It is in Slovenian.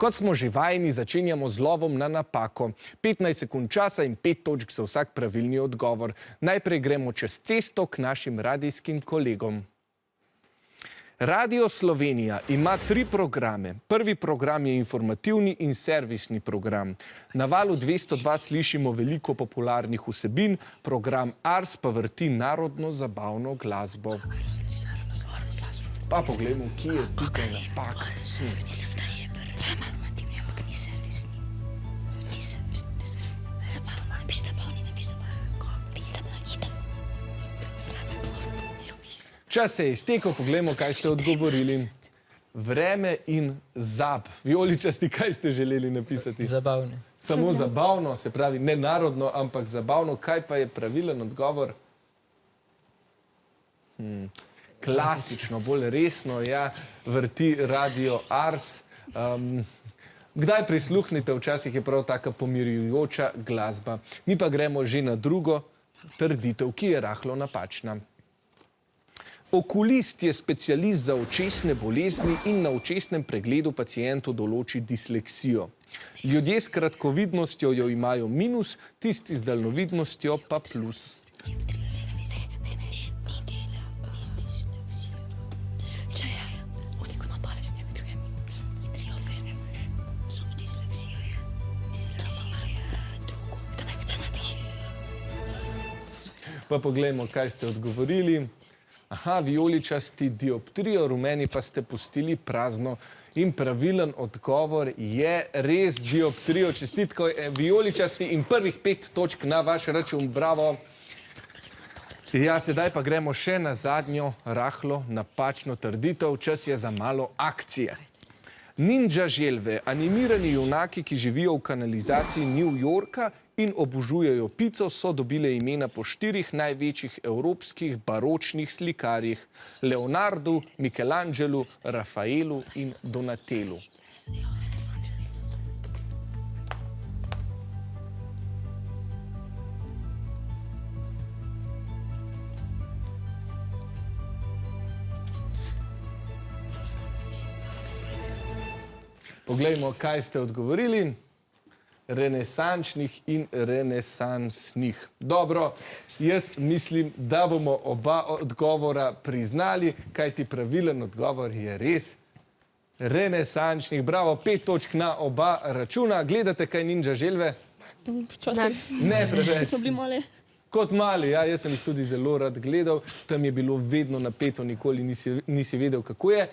Kot smo že vajeni, začenjamo z lovom na napako. 15 sekund časa in 5 točk za vsak pravilni odgovor. Najprej gremo čez cesto k našim radijskim kolegom. Radio Slovenija ima 3 programe. Prvi program je informativni in servisni program. Na Valu 202 slišimo veliko popularnih vsebin, program Ars pa vrti narodno-zabavno glasbo. Pa poglejmo, kje je tukaj napaka. Mislim, da je prvi informativni, ampak ni servisni. Ni servisni. Zabavno, napiš zabavni, napiš zabavni. Čas se je iztekel, poglejmo, kaj ste odgovorili. Vreme in zab. Vijoličasti, kaj ste želeli napisati? Zabavne. Samo zabavno, se pravi ne narodno, ampak zabavno. Kaj pa je pravilen odgovor? Klasično, bolj resno, ja, vrti radio Ars. Kdaj prisluhnite, včasih je prav taka pomirjujoča glasba. Mi pa gremo že na drugo trditev, ki je rahlo napačna. Okulist je specialist za očesne bolezni in na očesnem pregledu pacientu določi disleksijo. Ljudje s kratkovidnostjo jo imajo minus, tisti z daljnovidnostjo pa plus. Pa poglejmo, kaj ste odgovorili. Aha, vijoličasti dioptrijo, rumeni pa ste pustili prazno. In pravilen odgovor je res dioptrijo. Čestitko vijoličasti in prvih 5 točk na vaš račun. Bravo. Ja, sedaj pa gremo še na zadnjo rahlo napačno trditev. Čas je za malo akcije. Ninja želve, animirani junaki, ki živijo v kanalizaciji New Yorka in obožujejo pico, so dobile imena po 4 največjih evropskih baročnih slikarjih: Leonardu, Michelangelu, Rafaelu in Donatelu. Poglejmo, kaj ste odgovorili. Renesančnih in renesansnih. Dobro, jaz mislim, da bomo oba odgovora priznali, kajti pravilen odgovor je res renesančnih. Bravo, 5 točk na oba računa. Gledate kaj Ninja želve? Včasih. Ne preveč. Smo bili mali. Kot mali, ja, jaz sem jih tudi zelo rad gledal. Tam je bilo vedno napeto, nikoli nisi vedel, kako je.